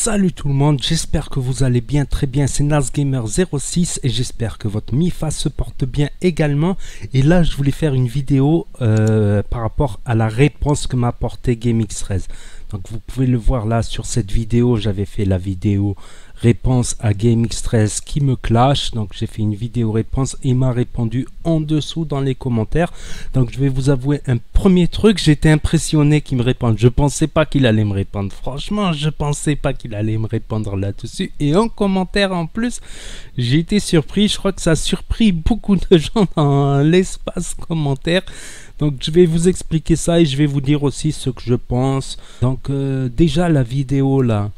Salut tout le monde, j'espère que vous allez bien, très bien, c'est NasGamer06 et j'espère que votre MiFA se porte bien également. Et là je voulais faire une vidéo par rapport à la réponse que m'a apporté GameX13. Donc vous pouvez le voir là sur cette vidéo, j'avais fait la vidéo réponse à GameX13 qui me clash. Donc j'ai fait une vidéo réponse et il m'a répondu en dessous dans les commentaires. Donc je vais vous avouer un premier truc, j'étais impressionné qu'il me réponde. Je pensais pas qu'il allait me répondre, franchement je pensais pas qu'il allait me répondre là-dessus. Et en commentaire en plus, j'ai été surpris, je crois que ça a surpris beaucoup de gens dans l'espace commentaire. Donc je vais vous expliquer ça et je vais vous dire aussi ce que je pense. Donc déjà la vidéo là,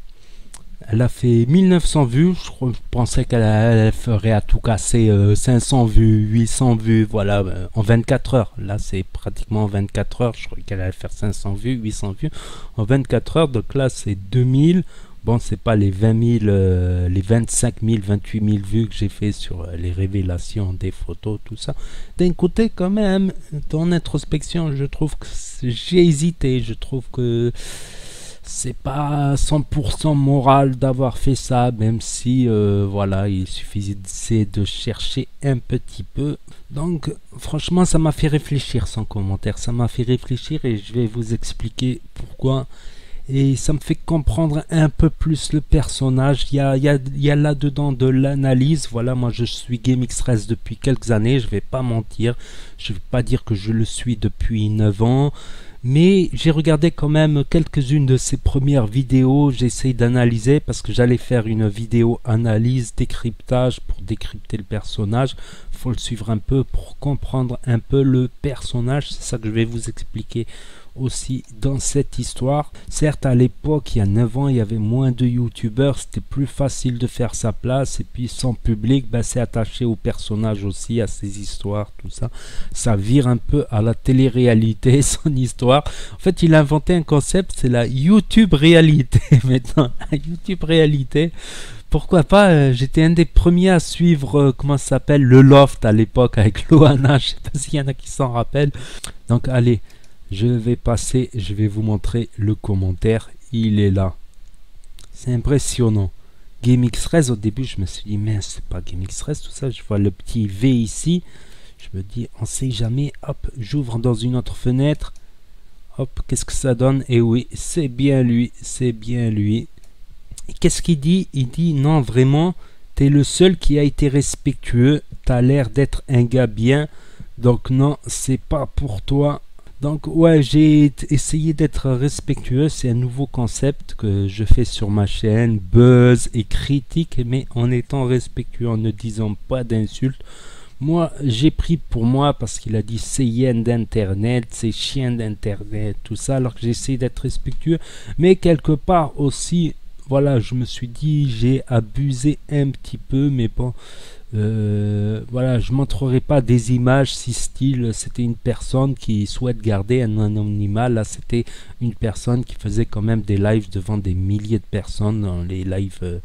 elle a fait 1900 vues, je pensais qu'elle ferait à tout casser 500 vues, 800 vues, voilà, en 24 heures. Là c'est pratiquement en 24 heures, je crois qu'elle allait faire 500 vues, 800 vues en 24 heures. Donc là c'est 2000, bon c'est pas les 20 000, les 25 000, 28 000 vues que j'ai fait sur les révélations des photos, tout ça. D'un côté quand même, dans introspection, je trouve que j'ai hésité, je trouve que c'est pas 100% moral d'avoir fait ça, même si voilà, il suffisait de chercher un petit peu. Donc franchement ça m'a fait réfléchir sans commentaire, ça m'a fait réfléchir et je vais vous expliquer pourquoi. Et ça me fait comprendre un peu plus le personnage. Il y a là-dedans de l'analyse. Voilà, moi je suis GameX13 depuis quelques années, je vais pas mentir. Je vais pas dire que je le suis depuis 9 ans. Mais j'ai regardé quand même quelques-unes de ses premières vidéos. J'essaie d'analyser parce que j'allais faire une vidéo analyse, décryptage pour décrypter le personnage. Faut le suivre un peu pour comprendre un peu le personnage. C'est ça que je vais vous expliquer aussi dans cette histoire. Certes à l'époque il y a 9 ans il y avait moins de youtubeurs, c'était plus facile de faire sa place et puis son public c'est attaché au personnage aussi, à ses histoires, tout ça. Ça vire un peu à la télé-réalité son histoire. En fait il a inventé un concept, c'est la YouTube réalité maintenant. La YouTube réalité, pourquoi pas, j'étais un des premiers à suivre comment ça s'appelle, le Loft à l'époque avec Loana, je sais pas s'il y en a qui s'en rappellent. Donc allez, je vais passer, je vais vous montrer le commentaire, il est là. C'est impressionnant. GameX13, au début je me suis dit, mais c'est pas GameX13 tout ça, je vois le petit V ici. Je me dis, on sait jamais, hop, j'ouvre dans une autre fenêtre. Hop, qu'est-ce que ça donne? Et oui, c'est bien lui, c'est bien lui. Et qu'est-ce qu'il dit? Il dit, non vraiment, t'es le seul qui a été respectueux, t'as l'air d'être un gars bien, donc non, c'est pas pour toi. Donc ouais, j'ai essayé d'être respectueux, c'est un nouveau concept que je fais sur ma chaîne, buzz et critique, mais en étant respectueux, en ne disant pas d'insultes. Moi, j'ai pris pour moi parce qu'il a dit c'est yen d'internet, c'est chien d'internet, tout ça, alors que j'essaie d'être respectueux, mais quelque part aussi, voilà, je me suis dit j'ai abusé un petit peu, mais bon. Voilà, je montrerai pas des images si style c'était une personne qui souhaite garder un anonymat. Là c'était une personne qui faisait quand même des lives devant des milliers de personnes dans les lives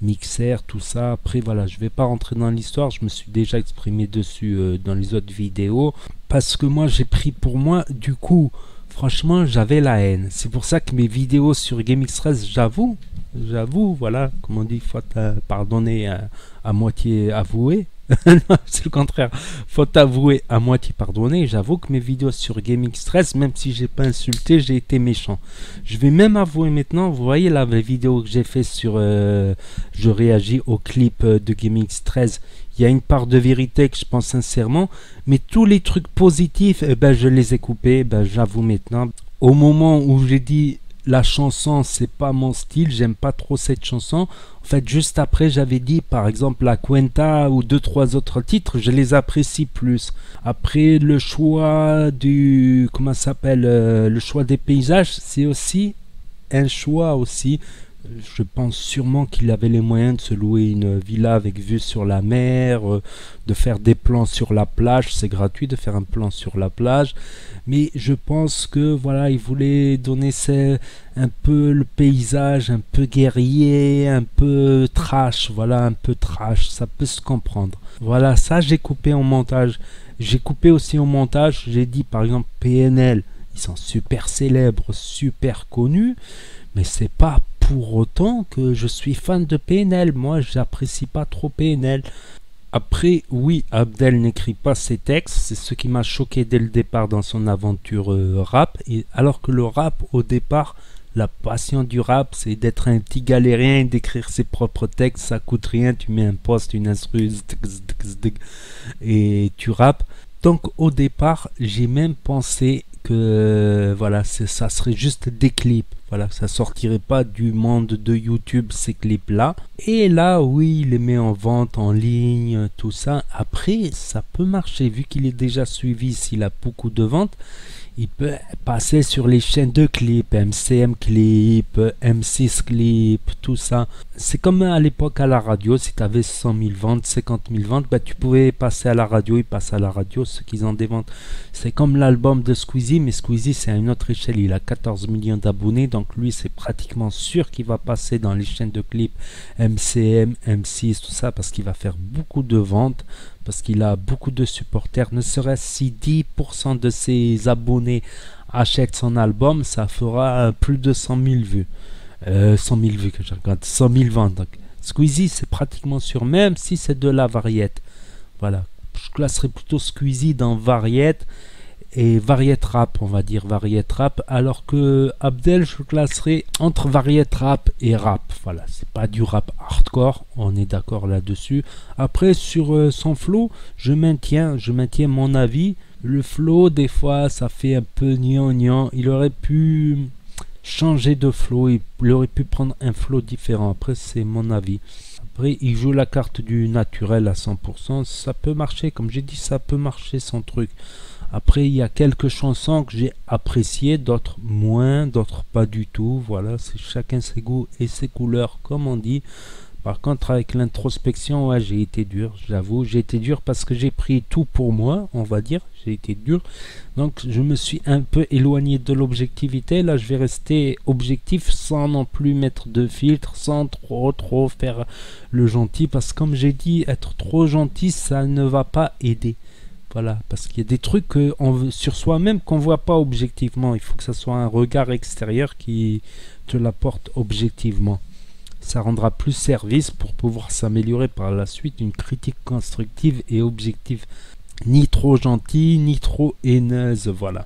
mixer, tout ça. Après voilà, je vais pas rentrer dans l'histoire, je me suis déjà exprimé dessus dans les autres vidéos, parce que moi j'ai pris pour moi, du coup franchement j'avais la haine. C'est pour ça que mes vidéos sur GameX13, j'avoue, voilà, comme on dit, faut pardonner à moitié avoué. Non, c'est le contraire, faut avouer à moitié pardonner. J'avoue que mes vidéos sur GameX13, même si j'ai pas insulté, j'ai été méchant. Je vais même avouer maintenant, vous voyez là les vidéos que j'ai fait sur je réagis au clip de GameX13, il y a une part de vérité que je pense sincèrement, mais tous les trucs positifs, je les ai coupés, j'avoue maintenant. Au moment où j'ai dit la chanson c'est pas mon style, j'aime pas trop cette chanson, en fait juste après j'avais dit par exemple la Cuenta ou 2-3 autres titres, je les apprécie plus. Après le choix du, comment ça s'appelle, le choix des paysages, c'est aussi un choix aussi. Je pense sûrement qu'il avait les moyens de se louer une villa avec vue sur la mer, de faire des plans sur la plage, c'est gratuit de faire un plan sur la plage, mais je pense que voilà, il voulait donner un peu le paysage, un peu guerrier, un peu trash, voilà, un peu trash, ça peut se comprendre. Voilà, ça j'ai coupé en montage. J'ai coupé aussi en montage, j'ai dit par exemple PNL, ils sont super célèbres, super connus, mais c'est pas pour autant que je suis fan de PNL. Moi, j'apprécie pas trop PNL. Après, oui, Abdel n'écrit pas ses textes, c'est ce qui m'a choqué dès le départ dans son aventure rap. Et alors que le rap, au départ, la passion du rap, c'est d'être un petit galérien et d'écrire ses propres textes. Ça coûte rien, tu mets un post, une instru, et tu rappes. Donc au départ, j'ai même pensé que voilà, ça serait juste des clips. Voilà, ça sortirait pas du monde de YouTube ces clips-là. Et là, oui, il les met en vente en ligne, tout ça. Après, ça peut marcher vu qu'il est déjà suivi. S'il a beaucoup de ventes, il peut passer sur les chaînes de clips, MCM Clip, M6 Clip, tout ça. C'est comme à l'époque à la radio, si tu avais 100 000 ventes, 50 000 ventes, bah, tu pouvais passer à la radio, il passe à la radio, ceux qui ont des ventes. C'est comme l'album de Squeezie, mais Squeezie c'est à une autre échelle, il a 14 millions d'abonnés, donc lui c'est pratiquement sûr qu'il va passer dans les chaînes de clips MCM, M6, tout ça, parce qu'il va faire beaucoup de ventes. Parce qu'il a beaucoup de supporters, ne serait-ce si 10% de ses abonnés achètent son album, ça fera plus de 100 000 vues. 100 000 vues que je regarde, 100 000 ventes. Donc, Squeezie, c'est pratiquement sûr, même si c'est de la variette. Voilà, je classerais plutôt Squeezie dans variette et variette rap, on va dire variette rap, alors que Abdel, je classerais entre variette rap et rap. Voilà, c'est pas du rap hardcore, on est d'accord là-dessus. Après, sur son flow, je maintiens mon avis. Le flow, des fois, ça fait un peu gnangnan. Il aurait pu changer de flow, il aurait pu prendre un flow différent. Après, c'est mon avis. Après, il joue la carte du naturel à 100%. Ça peut marcher, comme j'ai dit, ça peut marcher son truc. Après, il y a quelques chansons que j'ai appréciées, d'autres moins, d'autres pas du tout. Voilà, c'est chacun ses goûts et ses couleurs, comme on dit. Par contre, avec l'introspection, ouais, j'ai été dur, j'avoue. J'ai été dur parce que j'ai pris tout pour moi, on va dire. J'ai été dur. Donc, je me suis un peu éloigné de l'objectivité. Là, je vais rester objectif sans non plus mettre de filtre, sans trop faire le gentil. Parce que, comme j'ai dit, être trop gentil, ça ne va pas aider. Voilà, parce qu'il y a des trucs sur soi-même qu'on ne voit pas objectivement. Il faut que ça soit un regard extérieur qui te l'apporte objectivement. Ça rendra plus service pour pouvoir s'améliorer par la suite. Une critique constructive et objective. Ni trop gentille, ni trop haineuse. Voilà.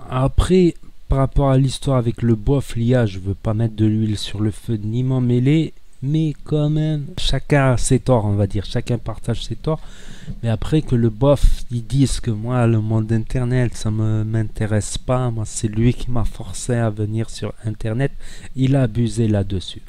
Après, par rapport à l'histoire avec le bof, l'IA, je ne veux pas mettre de l'huile sur le feu ni m'en mêler. Mais quand même, chacun a ses torts, on va dire. Chacun partage ses torts. Mais après que le bof, ils disent que moi, le monde internet, ça ne m'intéresse pas. Moi, c'est lui qui m'a forcé à venir sur internet. Il a abusé là-dessus.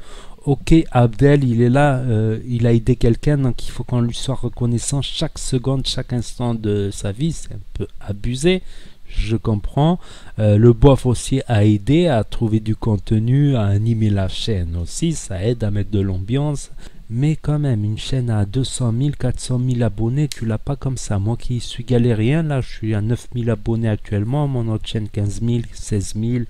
Ok, Abdel, il est là, il a aidé quelqu'un, donc il faut qu'on lui soit reconnaissant chaque seconde, chaque instant de sa vie. C'est un peu abusé, je comprends. Le bof aussi a aidé à trouver du contenu, à animer la chaîne aussi, ça aide à mettre de l'ambiance. Mais quand même, une chaîne à 200 000, 400 000 abonnés, tu l'as pas comme ça. Moi qui suis galérien, là, je suis à 9 000 abonnés actuellement. Mon autre chaîne, 15 000, 16 000,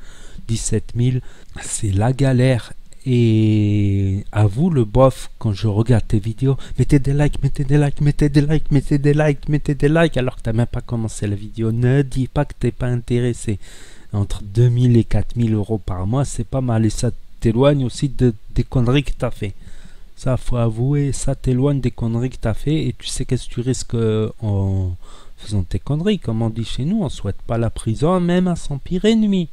17 000. C'est la galère. Et à vous, le bof, quand je regarde tes vidéos, mettez des likes, mettez des likes, mettez des likes, mettez des likes, mettez des likes, alors que tu n'as même pas commencé la vidéo. Ne dis pas que tu n'es pas intéressé. Entre 2000 et 4000 euros par mois, c'est pas mal. Et ça t'éloigne aussi des conneries que tu as fait. Ça, faut avouer, ça t'éloigne des conneries que tu as fait et tu sais qu'est-ce que tu risques en faisant tes conneries. Comme on dit chez nous, on souhaite pas la prison, même à son pire ennemi.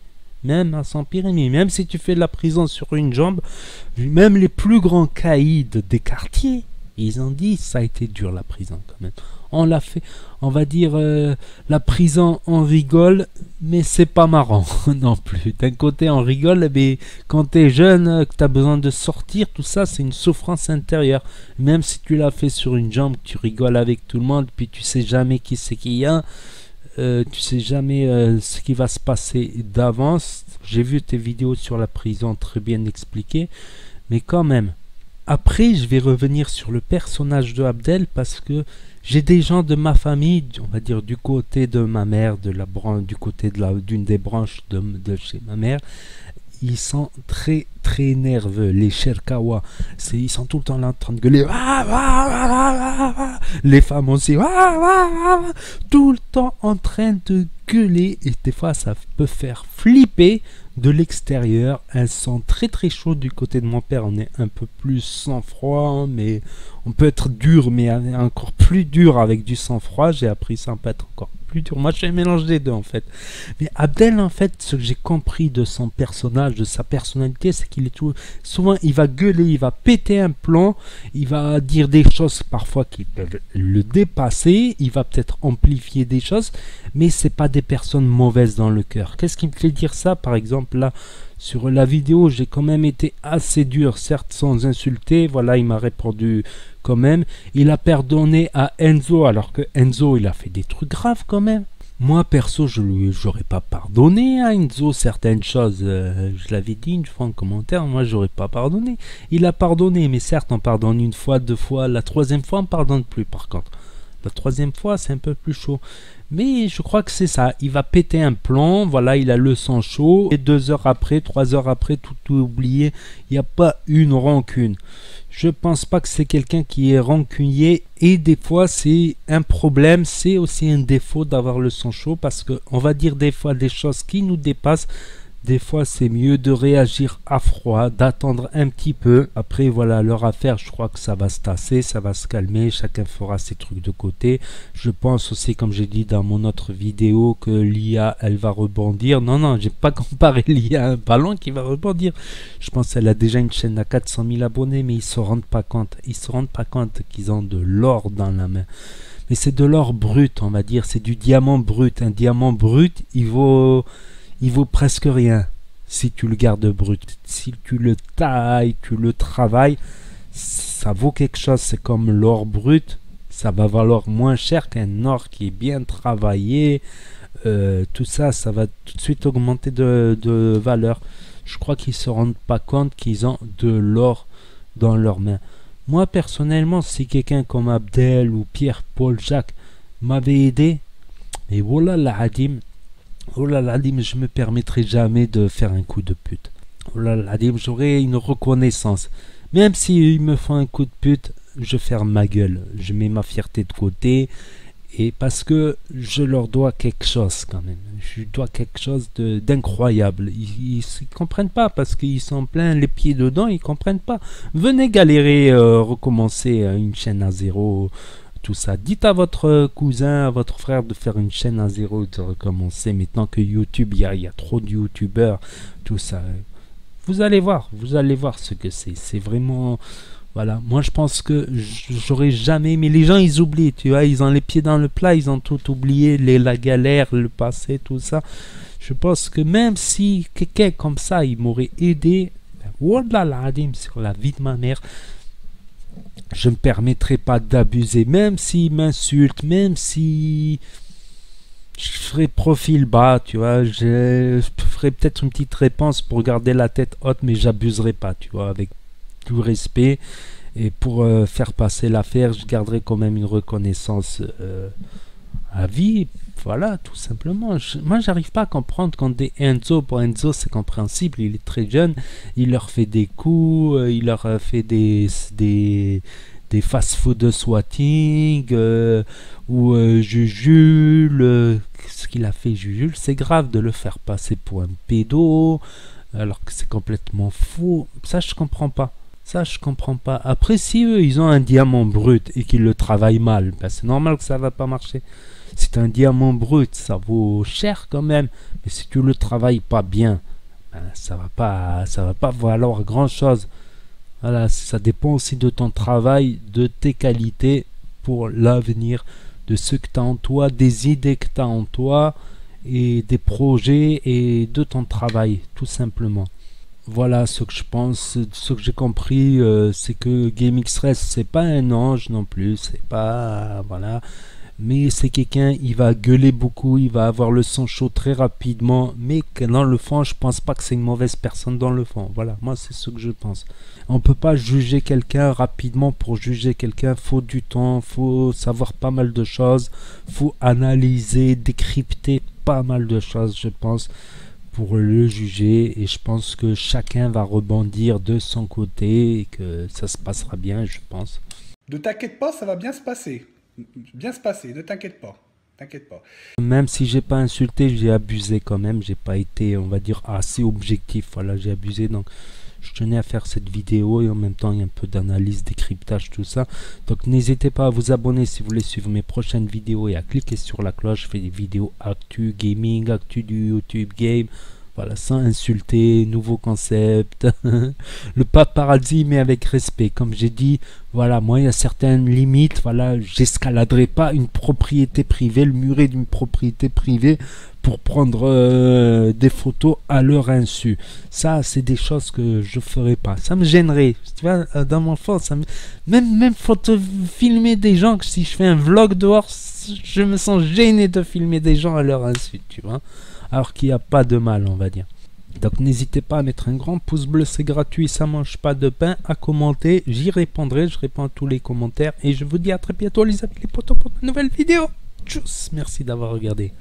Même à son pire ennemi. Même si tu fais de la prison sur une jambe, même les plus grands caïds des quartiers, ils ont dit ça a été dur la prison quand même. On l'a fait, on va dire la prison on rigole, mais c'est pas marrant non plus. D'un côté on rigole, mais quand t'es jeune, que t'as besoin de sortir, tout ça c'est une souffrance intérieure. Même si tu l'as fait sur une jambe, tu rigoles avec tout le monde, puis tu sais jamais qui c'est qu'il y a. Tu sais jamais ce qui va se passer d'avance. J'ai vu tes vidéos sur la prison très bien expliquées, mais quand même. Après, je vais revenir sur le personnage de Abdel parce que j'ai des gens de ma famille, on va dire du côté de ma mère, du côté d'une des branches de chez ma mère. Ils sont très nerveux, les Cherkawa. Ils sont tout le temps là en train de gueuler. Les femmes aussi. Tout le temps en train de gueuler et des fois ça peut faire flipper de l'extérieur. Un sang très très chaud du côté de mon père. On est un peu plus sang-froid, mais on peut être dur, mais encore plus dur avec du sang-froid. J'ai appris ça, on peut être encore plus dur. Moi je fais un mélange des deux en fait. Mais Abdel, en fait, ce que j'ai compris de son personnage, de sa personnalité, c'est qu'il est tout... souvent il va gueuler, il va péter un plomb, il va dire des choses parfois qui peuvent le dépasser, il va peut-être amplifier des choses, mais c'est pas des personnes mauvaises dans le cœur. Qu'est-ce qui me fait dire ça? Par exemple, là, sur la vidéo, j'ai quand même été assez dur, certes sans insulter, voilà, il m'a répondu quand même. Il a pardonné à Enzo, alors que Enzo, il a fait des trucs graves quand même. Moi, perso, j'aurais pas pardonné à Enzo certaines choses. Je l'avais dit une fois en commentaire, moi, j'aurais pas pardonné. Il a pardonné, mais certes, on pardonne une fois, deux fois. La troisième fois, on pardonne plus, par contre. La troisième fois, c'est un peu plus chaud. Mais je crois que c'est ça. Il va péter un plomb. Voilà, il a le sang chaud. Et 2 heures après, 3 heures après, tout oublié. Il n'y a pas une rancune. Je pense pas que c'est quelqu'un qui est rancunier. Et des fois, c'est un problème. C'est aussi un défaut d'avoir le sang chaud. Parce qu'on va dire des fois des choses qui nous dépassent. Des fois, c'est mieux de réagir à froid, d'attendre un petit peu. Après, voilà, leur affaire, je crois que ça va se tasser, ça va se calmer. Chacun fera ses trucs de côté. Je pense aussi, comme j'ai dit dans mon autre vidéo, que l'IA, elle va rebondir. Non, non, j'ai pas comparé l'IA à un ballon qui va rebondir. Je pense qu'elle a déjà une chaîne à 400 000 abonnés, mais ils se rendent pas compte. Ils se rendent pas compte qu'ils ont de l'or dans la main. Mais c'est de l'or brut, on va dire. C'est du diamant brut. Un diamant brut, il vaut presque rien si tu le gardes brut. Si tu le tailles, tu le travailles, ça vaut quelque chose. C'est comme l'or brut, ça va valoir moins cher qu'un or qui est bien travaillé. Tout ça, ça va tout de suite augmenter de valeur. Je crois qu'ils ne se rendent pas compte qu'ils ont de l'or dans leurs mains. Moi, personnellement, si quelqu'un comme Abdel ou Pierre, Paul, Jacques m'avait aidé, et voilà la hadim, oh là là, je me permettrai jamais de faire un coup de pute. Oh là là, j'aurai une reconnaissance. Même s'ils me font un coup de pute, je ferme ma gueule. Je mets ma fierté de côté. Et parce que je leur dois quelque chose quand même. Je dois quelque chose d'incroyable. Ils ne comprennent pas parce qu'ils sont pleins les pieds dedans. Ils ne comprennent pas. Venez galérer, recommencer une chaîne à zéro. Tout ça. Dites à votre cousin, à votre frère de faire une chaîne à zéro, de recommencer. Maintenant que YouTube, il y a trop de YouTubeurs, tout ça. Vous allez voir ce que c'est. C'est vraiment... Voilà, moi je pense que j'aurais jamais... Mais les gens, ils oublient, tu vois, ils ont les pieds dans le plat, ils ont tout oublié, la galère, le passé, tout ça. Je pense que même si quelqu'un comme ça, il m'aurait aidé, wallah l'adim, sur la vie de ma mère, je ne me permettrai pas d'abuser, même s'il m'insulte, même si je ferai profil bas, tu vois, je ferai peut-être une petite réponse pour garder la tête haute, mais j'abuserai pas, tu vois, avec tout respect. Et pour faire passer l'affaire, je garderai quand même une reconnaissance à vie. Voilà, tout simplement. Moi, j'arrive pas à comprendre quand des Enzo, pour Enzo, c'est compréhensible, il est très jeune, il leur fait des coups, il leur fait des fast-food de swatting, ou Jujule, ce qu'il a fait Jujule, c'est grave de le faire passer pour un pédo, alors que c'est complètement faux. Ça, je comprends pas. Ça, je comprends pas. Après, si eux, ils ont un diamant brut et qu'ils le travaillent mal, ben, c'est normal que ça va pas marcher. C'est un diamant brut, ça vaut cher quand même. Mais si tu le travailles pas bien, ben, ça va pas valoir grand chose. Voilà, ça dépend aussi de ton travail, de tes qualités pour l'avenir, de ce que tu as en toi, des idées que tu as en toi, et des projets et de ton travail, tout simplement. Voilà ce que je pense, ce que j'ai compris, c'est que GameXRS, c'est pas un ange non plus, c'est pas... voilà. Mais c'est quelqu'un, il va gueuler beaucoup, il va avoir le sang chaud très rapidement, mais que dans le fond, je pense pas que c'est une mauvaise personne dans le fond. Voilà, moi c'est ce que je pense. On peut pas juger quelqu'un rapidement. Pour juger quelqu'un, faut du temps, faut savoir pas mal de choses, faut analyser, décrypter pas mal de choses, je pense, pour le juger. Et je pense que chacun va rebondir de son côté et que ça se passera bien, je pense. Ne t'inquiète pas, ça va bien se passer. Bien se passer, ne t'inquiète pas. T'inquiète pas. Même si j'ai pas insulté, j'ai abusé quand même. J'ai pas été, on va dire, assez objectif. Voilà, j'ai abusé. Donc, je tenais à faire cette vidéo et en même temps, il y a un peu d'analyse, décryptage, tout ça. Donc, n'hésitez pas à vous abonner si vous voulez suivre mes prochaines vidéos et à cliquer sur la cloche. Je fais des vidéos actu gaming, actu du YouTube game. Voilà, sans insulter, nouveau concept. Le paparazzi, mais avec respect. Comme j'ai dit, voilà, moi, il y a certaines limites. Voilà, j'escaladerai pas une propriété privée, le muret d'une propriété privée pour prendre des photos à leur insu. Ça, c'est des choses que je ferai pas. Ça me gênerait. Tu vois, dans mon fond, même filmer des gens, si je fais un vlog dehors, je me sens gêné de filmer des gens à leur insu, tu vois. Alors qu'il n'y a pas de mal, on va dire. Donc n'hésitez pas à mettre un grand pouce bleu, c'est gratuit, ça mange pas de pain, à commenter, j'y répondrai, je réponds à tous les commentaires et je vous dis à très bientôt les amis les potos pour une nouvelle vidéo. Tchuss, merci d'avoir regardé.